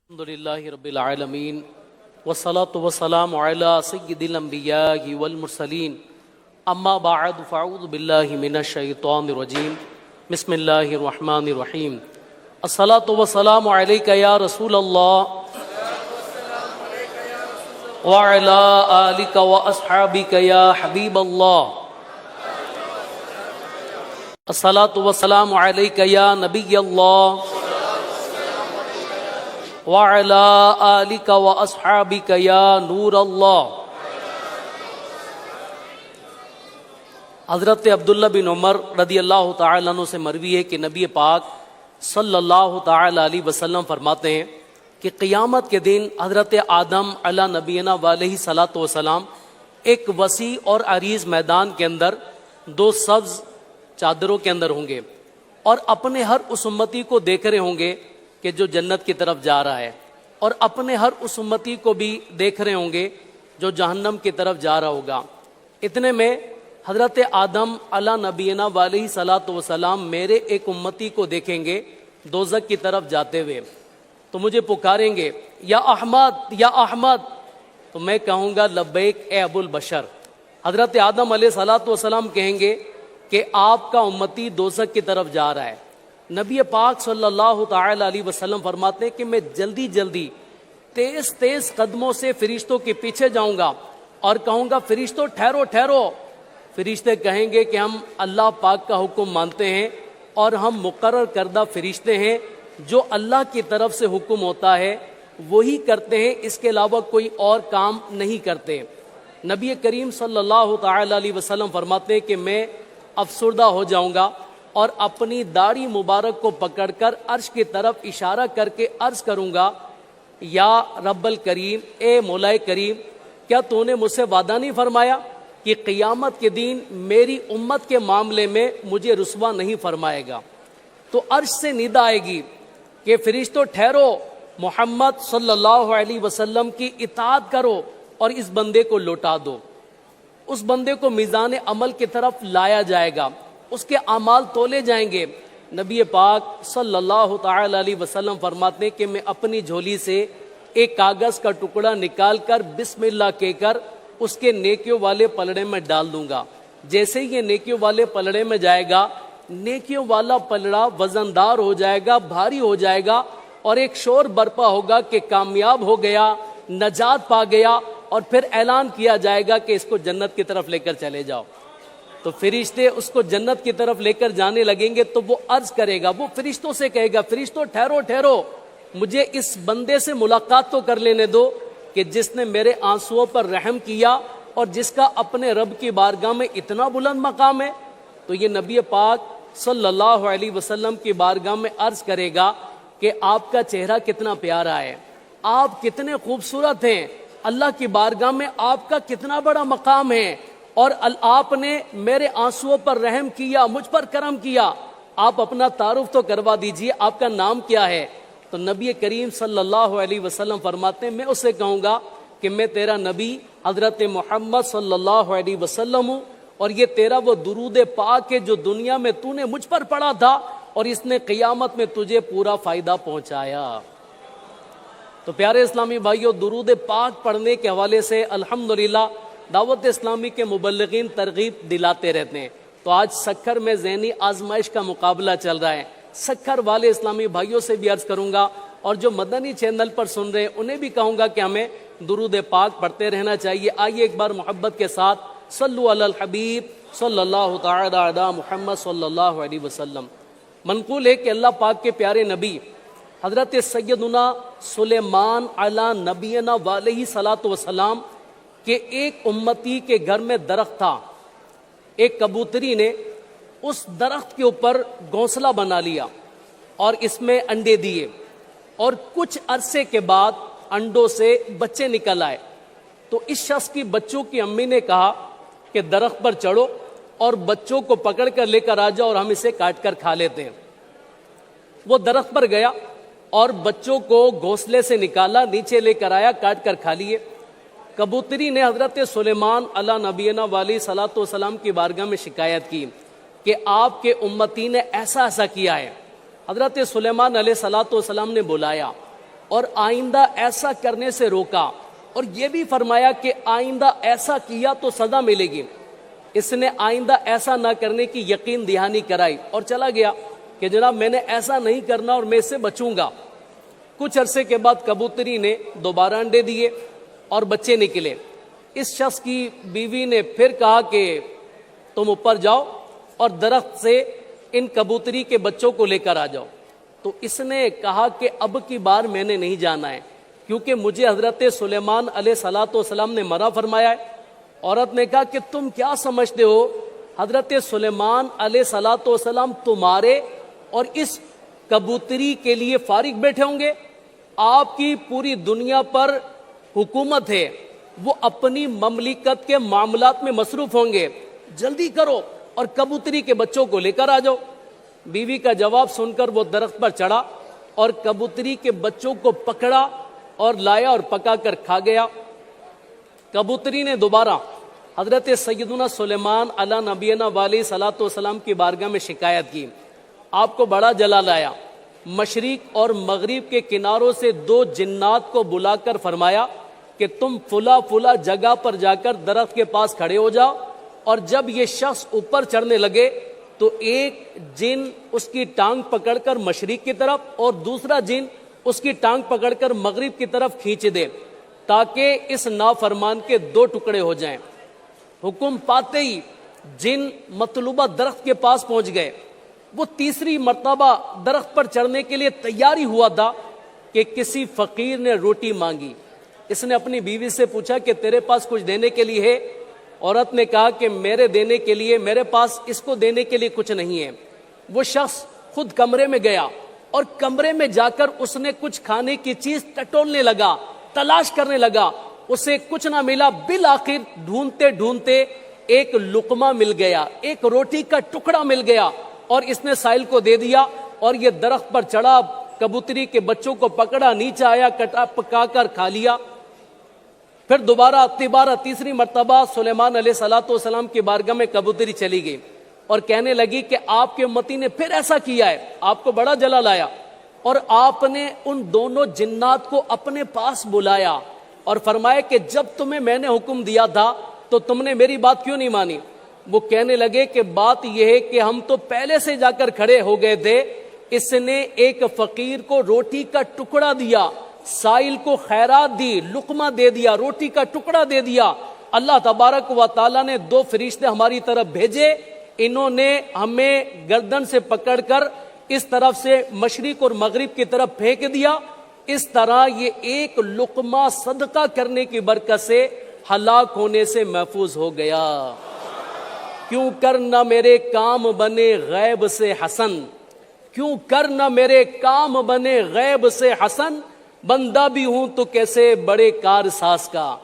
الحمدللہ رب العالمین والصلاة والسلام علی سید الانبیاء والمرسلین اما بعد فاعوذ باللہ من الشیطان الرجیم بسم اللہ الرحمن الرحیم الصلاة والسلام علیک یا رسول اللہ وعلی آلک واصحابک یا حبیب اللہ الصلاة والسلام علیک یا نبی اللہ وَعَلَىٰ آلِكَ وَأَصْحَابِكَ يَا نور اللہ۔ حضرت عبداللہ بن عمر رضی اللہ تعالیٰ عنہ سے مروی ہے کہ نبی پاک صلی اللہ تعالیٰ علیہ وسلم فرماتے ہیں کہ قیامت کے دن حضرت آدم علیہ نبینا علیہ صلاۃ وسلام ایک وسیع اور عریض میدان کے اندر دو سبز چادروں کے اندر ہوں گے اور اپنے ہر اس امتی کو دیکھ رہے ہوں گے کہ جو جنت کی طرف جا رہا ہے، اور اپنے ہر اس امتی کو بھی دیکھ رہے ہوں گے جو جہنم کی طرف جا رہا ہوگا۔ اتنے میں حضرت آدم علیہ نبینا علیہ صلاۃ وسلام میرے ایک امتی کو دیکھیں گے دوزخ کی طرف جاتے ہوئے، تو مجھے پکاریں گے یا احمد یا احمد، تو میں کہوں گا لبیک اے ابو البشر۔ حضرت آدم علیہ صلاۃ وسلام کہیں گے کہ آپ کا امتی دوزخ کی طرف جا رہا ہے۔ نبی پاک صلی اللہ تعالی علیہ وسلم فرماتے ہیں کہ میں جلدی جلدی تیز تیز قدموں سے فرشتوں کے پیچھے جاؤں گا اور کہوں گا فرشتوں ٹھہرو ٹھہرو۔ فرشتے کہیں گے کہ ہم اللہ پاک کا حکم مانتے ہیں اور ہم مقرر کردہ فرشتے ہیں، جو اللہ کی طرف سے حکم ہوتا ہے وہی کرتے ہیں، اس کے علاوہ کوئی اور کام نہیں کرتے۔ نبی کریم صلی اللہ تعالی علیہ وسلم فرماتے ہیں کہ میں افسردہ ہو جاؤں گا اور اپنی داڑھی مبارک کو پکڑ کر عرش کی طرف اشارہ کر کے عرض کروں گا یا رب الکریم، اے مولا کریم، کیا تو نے مجھ سے وعدہ نہیں فرمایا کہ قیامت کے دن میری امت کے معاملے میں مجھے رسوا نہیں فرمائے گا؟ تو عرش سے ندا آئے گی کہ فرشتوں ٹھہرو، محمد صلی اللہ علیہ وسلم کی اطاعت کرو اور اس بندے کو لوٹا دو۔ اس بندے کو میزان عمل کی طرف لایا جائے گا، اس کے اعمال تولے جائیں گے۔ نبی پاک صلی اللہ تعالی علیہ وسلم فرماتے ہیں کہ میں اپنی جھولی سے ایک کاغذ کا ٹکڑا نکال کر بسم اللہ کہہ کر اس کے نیکیوں والے پلڑے میں ڈال دوں گا۔ جیسے ہی یہ نیکیوں والے پلڑے میں جائے گا، نیکیوں والا پلڑا وزندار ہو جائے گا، بھاری ہو جائے گا، اور ایک شور برپا ہوگا کہ کامیاب ہو گیا، نجات پا گیا، اور پھر اعلان کیا جائے گا کہ اس کو جنت کی طرف لے کر چلے جاؤ۔ تو فرشتے اس کو جنت کی طرف لے کر جانے لگیں گے، تو وہ عرض کرے گا، وہ فرشتوں سے کہے گا فرشتوں ٹھہرو ٹھہرو، مجھے اس بندے سے ملاقات تو کر لینے دو کہ جس نے میرے آنسوؤں پر رحم کیا اور جس کا اپنے رب کی بارگاہ میں اتنا بلند مقام ہے۔ تو یہ نبی پاک صلی اللہ علیہ وسلم کی بارگاہ میں عرض کرے گا کہ آپ کا چہرہ کتنا پیارا ہے، آپ کتنے خوبصورت ہیں، اللہ کی بارگاہ میں آپ کا کتنا بڑا مقام ہے، اور آپ نے میرے آنسوؤں پر رحم کیا، مجھ پر کرم کیا، آپ اپنا تعارف تو کروا دیجئے، آپ کا نام کیا ہے؟ تو نبی کریم صلی اللہ علیہ وسلم فرماتے ہیں میں اسے کہوں گا کہ میں تیرا نبی حضرت محمد صلی اللہ علیہ وسلم ہوں، اور یہ تیرا وہ درود پاک ہے جو دنیا میں تو نے مجھ پر پڑھا تھا اور اس نے قیامت میں تجھے پورا فائدہ پہنچایا۔ تو پیارے اسلامی بھائیو، درود پاک پڑھنے کے حوالے سے الحمدللہ دعوت اسلامی کے مبلغین ترغیب دلاتے رہتے ہیں۔ تو آج سکھر میں ذہنی آزمائش کا مقابلہ چل رہا ہے، سکھر والے اسلامی بھائیوں سے بھی عرض کروں گا، اور جو مدنی چینل پر سن رہے ہیں انہیں بھی کہوں گا کہ ہمیں درود پاک پڑھتے رہنا چاہیے۔ آئیے ایک بار محبت کے ساتھ صلو علی الحبیب صلی اللہ تعالی علی محمد صلی اللہ علیہ وسلم۔ منقول ہے کہ اللہ پاک کے پیارے نبی حضرت سیدنا سلیمان علی نبینا علیہ صلاۃ وسلام کہ ایک امتی کے گھر میں درخت تھا، ایک کبوتری نے اس درخت کے اوپر گھونسلہ بنا لیا اور اس میں انڈے دیے، اور کچھ عرصے کے بعد انڈوں سے بچے نکل آئے۔ تو اس شخص کی بچوں کی امی نے کہا کہ درخت پر چڑھو اور بچوں کو پکڑ کر لے کر آ جاؤ اور ہم اسے کاٹ کر کھا لیتے ہیں۔ وہ درخت پر گیا اور بچوں کو گھونسلے سے نکالا، نیچے لے کر آیا، کاٹ کر کھا لیے۔ کبوتری نے حضرت سلیمان علیہ نبینا علیہ صلاۃ والسلام کی بارگاہ میں شکایت کی کہ آپ کے امتی نے ایسا ایسا کیا ہے۔ حضرت سلیمان علیہ صلاۃ والسلام نے بلایا اور آئندہ ایسا کرنے سے روکا، اور یہ بھی فرمایا کہ آئندہ ایسا کیا تو سزا ملے گی۔ اس نے آئندہ ایسا نہ کرنے کی یقین دہانی کرائی اور چلا گیا کہ جناب میں نے ایسا نہیں کرنا اور میں اس سے بچوں گا۔ کچھ عرصے کے بعد کبوتری نے دوبارہ انڈے دیے اور بچے نکلے۔ اس شخص کی بیوی نے پھر کہا کہ تم اوپر جاؤ اور درخت سے ان کبوتری کے بچوں کو لے کر آ جاؤ۔ تو اس نے کہا کہ اب کی بار میں نے نہیں جانا ہے، کیونکہ مجھے حضرت سلیمان علیہ السلام نے منع فرمایا ہے۔ عورت نے کہا کہ تم کیا سمجھتے ہو، حضرت سلیمان علیہ السلام تمہارے اور اس کبوتری کے لیے فارغ بیٹھے ہوں گے؟ آپ کی پوری دنیا پر حکومت ہے، وہ اپنی مملکت کے معاملات میں مصروف ہوں گے، جلدی کرو اور کبوتری کے بچوں کو لے کر آ جاؤ۔ بیوی کا جواب سن کر وہ درخت پر چڑھا اور کبوتری کے بچوں کو پکڑا اور لایا اور پکا کر کھا گیا۔ کبوتری نے دوبارہ حضرت سیدنا سلیمان علی نبینا علیہ صلاۃ والسلام کی بارگاہ میں شکایت کی۔ آپ کو بڑا جلال آیا، مشرق اور مغرب کے کناروں سے 2 جنات کو بلا کر فرمایا کہ تم فلا جگہ پر جا کر درخت کے پاس کھڑے ہو جاؤ، اور جب یہ شخص اوپر چڑھنے لگے تو ایک جن اس کی ٹانگ پکڑ کر مشرق کی طرف اور دوسرا جن اس کی ٹانگ پکڑ کر مغرب کی طرف کھینچ دے، تاکہ اس نافرمان کے 2 ٹکڑے ہو جائیں۔ حکم پاتے ہی جن مطلوبہ درخت کے پاس پہنچ گئے۔ وہ تیسری مرتبہ درخت پر چڑھنے کے لیے تیاری ہوا تھا کہ کسی فقیر نے روٹی مانگی۔ اس نے اپنی بیوی سے پوچھا کہ تیرے پاس کچھ دینے کے لیے ہے؟ عورت نے کہا کہ میرے پاس اس کو دینے کے لیے کچھ نہیں ہے۔ وہ شخص خود کمرے میں گیا اور کمرے میں جا کر اس نے کچھ کھانے کی چیز ٹٹولنے لگا، تلاش کرنے لگا، اسے کچھ نہ ملا۔ بالآخر ڈھونڈتے ڈھونڈتے ایک لقمہ مل گیا، ایک روٹی کا ٹکڑا مل گیا، اور اس نے سائل کو دے دیا، اور یہ درخت پر چڑھا، کبوتری کے بچوں کو پکڑا، نیچے آیا، کٹا پکا کر کھا لیا۔ پھر دوبارہ تیسری مرتبہ سلیمان علیہ السلام کی بارگاہ میں کبوتری چلی گئی اور کہنے لگی کہ آپ کے امتی نے پھر ایسا کیا ہے۔ آپ کو بڑا جلال آیا اور آپ نے ان دونوں جنات کو اپنے پاس بلایا اور فرمایا کہ جب تمہیں میں نے حکم دیا تھا تو تم نے میری بات کیوں نہیں مانی؟ وہ کہنے لگے کہ بات یہ ہے کہ ہم تو پہلے سے جا کر کھڑے ہو گئے تھے۔ اس نے ایک فقیر کو روٹی کا ٹکڑا دیا، سائل کو خیرات دی، لقمہ دے دیا، روٹی کا ٹکڑا دے دیا۔ اللہ تبارک و تعالیٰ نے 2 فرشتے ہماری طرف بھیجے، انہوں نے ہمیں گردن سے پکڑ کر اس طرف سے مشرق اور مغرب کی طرف پھینک دیا۔ اس طرح یہ ایک لقمہ صدقہ کرنے کی برکت سے ہلاک ہونے سے محفوظ ہو گیا۔ کیوں کر نہ میرے کام بنے غیب سے حسن، کیوں کر نہ میرے کام بنے غیب سے حسن، بندہ بھی ہوں تو کیسے بڑے کار ساز کا۔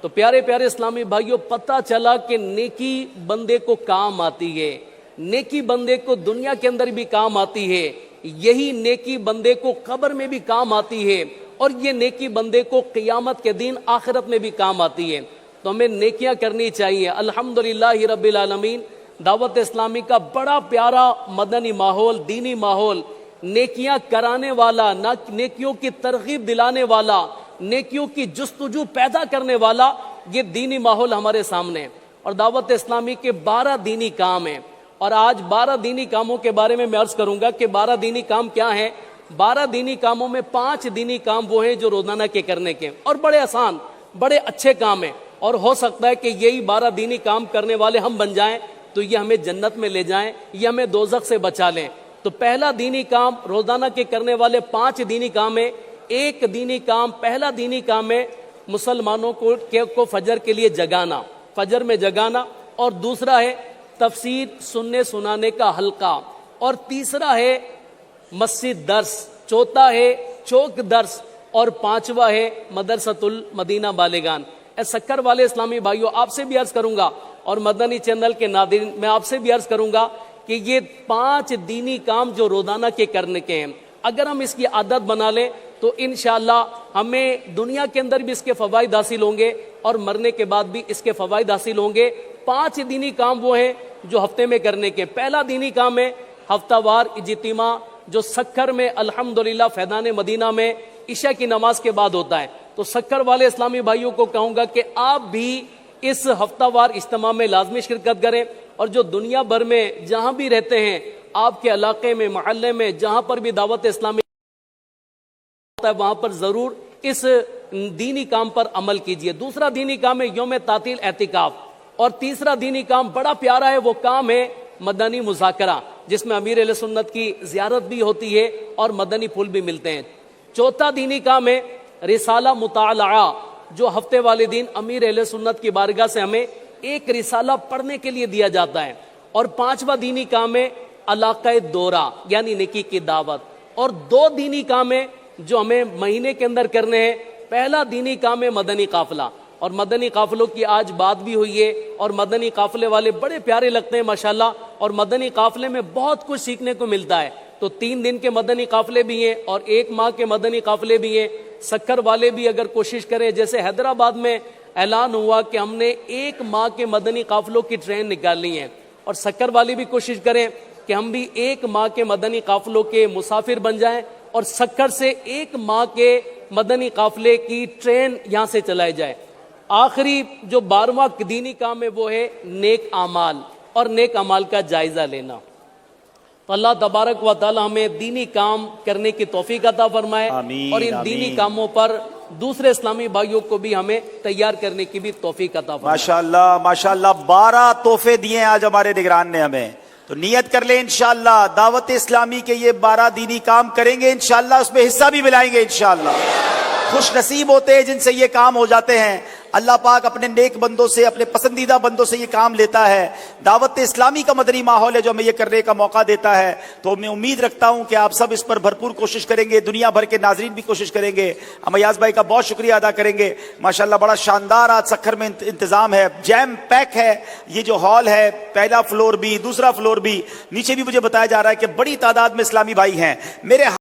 تو پیارے پیارے اسلامی بھائیوں، پتہ چلا کہ نیکی بندے کو کام آتی ہے، نیکی بندے کو دنیا کے اندر بھی کام آتی ہے، یہی نیکی بندے کو قبر میں بھی کام آتی ہے، اور یہ نیکی بندے کو قیامت کے دن آخرت میں بھی کام آتی ہے۔ تو ہمیں نیکیاں کرنی چاہیے۔ الحمدللہ رب العالمین، دعوت اسلامی کا بڑا پیارا مدنی ماحول، دینی ماحول، نیکیاں کرانے والا، نیکیوں کی ترغیب دلانے والا، نیکیوں کی جستجو پیدا کرنے والا یہ دینی ماحول ہمارے سامنے ہے۔ اور دعوت اسلامی کے 12 دینی کام ہیں، اور آج 12 دینی کاموں کے بارے میں عرض کروں گا کہ 12 دینی کام کیا ہیں۔ 12 دینی کاموں میں 5 دینی کام وہ ہیں جو روزانہ کے کرنے کے، اور بڑے آسان، بڑے اچھے کام ہیں، اور ہو سکتا ہے کہ یہی 12 دینی کام کرنے والے ہم بن جائیں تو یہ ہمیں جنت میں لے جائیں، یہ ہمیں دوزخ سے بچا لیں۔ تو پہلا دینی کام روزانہ کے کرنے والے 5 دینی کام ہیں۔ ایک دینی کام، پہلا دینی کام ہے مسلمانوں کو فجر کے لیے جگانا، فجر میں جگانا، اور دوسرا ہے تفسیر سننے سنانے کا حلقہ، اور تیسرا ہے مسجد درس، چوتھا ہے چوک درس، اور 5واں ہے مدرسۃ المدینہ بالغان۔ اے سکر والے اسلامی بھائیوں، آپ سے بھی عرض کروں گا، اور مدنی چینل کے ناظرین میں آپ سے بھی عرض کروں گا کہ یہ 5 دینی کام جو روزانہ کے کرنے کے ہیں، اگر ہم اس کی عادت بنا لیں تو انشاءاللہ ہمیں دنیا کے اندر بھی اس کے فوائد حاصل ہوں گے اور مرنے کے بعد بھی اس کے فوائد حاصل ہوں گے۔ 5 دینی کام وہ ہیں جو ہفتے میں کرنے کے۔ پہلا دینی کام ہے ہفتہ وار اجتماع، جو سکر میں الحمدللہ فیضان مدینہ میں عشاء کی نماز کے بعد ہوتا ہے. تو سکر والے اسلامی بھائیوں کو کہوں گا کہ آپ بھی اس ہفتہ وار اجتماع میں لازمی شرکت کریں, اور جو دنیا بھر میں جہاں بھی رہتے ہیں, آپ کے علاقے میں, محلے میں, جہاں پر بھی دعوت اسلامی ہوتا ہے وہاں پر ضرور اس دینی کام پر عمل کیجئے. دوسرا دینی کام ہے یوم تعطیل اعتکاف, اور تیسرا دینی کام بڑا پیارا ہے, وہ کام ہے مدنی مذاکرہ, جس میں امیر اہل سنت کی زیارت بھی ہوتی ہے اور مدنی پھول بھی ملتے ہیں. چوتھا دینی کام ہے رسالہ مطالعہ, جو ہفتے والے دن امیر اہل سنت کی بارگاہ سے ہمیں ایک رسالہ پڑھنے کے لیے دیا جاتا ہے. اور پانچواں دینی کام ہے علاقہ دورہ, یعنی نیکی کی دعوت. اور دو دینی کام ہے جو ہمیں مہینے کے اندر کرنے ہیں. پہلا دینی کام ہے مدنی قافلہ, اور مدنی قافلوں کی آج بات بھی ہوئی ہے, اور مدنی قافلے والے بڑے پیارے لگتے ہیں ماشاءاللہ, اور مدنی قافلے میں بہت کچھ سیکھنے کو ملتا ہے. تو 3 دن کے مدنی قافلے بھی ہیں اور 1 ماہ کے مدنی قافلے بھی ہیں. سکر والے بھی اگر کوشش کریں, جیسے حیدرآباد میں اعلان ہوا کہ ہم نے 1 ماہ کے مدنی قافلوں کی ٹرین نکالنی ہے, اور سکر والے بھی کوشش کریں کہ ہم بھی 1 ماہ کے مدنی قافلوں کے مسافر بن جائیں, اور سکر سے 1 ماہ کے مدنی قافلے کی ٹرین یہاں سے چلائی جائے. آخری جو 12واں دینی کام ہے وہ ہے نیک اعمال, اور نیک اعمال کا جائزہ لینا. تو اللہ تبارک و تعالی ہمیں دینی کام کرنے کی توفیق عطا فرمائے, اور ان دینی کاموں پر دوسرے اسلامی بھائیوں کو بھی ہمیں تیار کرنے کی بھی توفیق عطا فرمائے. ماشاءاللہ ماشاءاللہ 12 تحفے دیے ہیں آج ہمارے نگران نے ہمیں. تو نیت کر لیں انشاءاللہ دعوت اسلامی کے یہ 12 دینی کام کریں گے انشاءاللہ, اس میں حصہ بھی ملائیں گے انشاءاللہ. خوش نصیب ہوتے ہیں جن سے یہ کام ہو جاتے ہیں. اللہ پاک اپنے نیک بندوں سے, اپنے پسندیدہ بندوں سے یہ کام لیتا ہے. دعوت اسلامی کا مدنی ماحول ہے جو ہمیں یہ کرنے کا موقع دیتا ہے. تو میں امید رکھتا ہوں کہ آپ سب اس پر بھرپور کوشش کریں گے, دنیا بھر کے ناظرین بھی کوشش کریں گے. ہم ایاز بھائی کا بہت شکریہ ادا کریں گے. ماشاءاللہ بڑا شاندار آج سکھر میں انتظام ہے, جیم پیک ہے یہ جو ہال ہے, پہلا فلور بھی دوسرا فلور بھی, نیچے بھی مجھے بتایا جا رہا ہے کہ بڑی تعداد میں اسلامی بھائی ہیں. میرے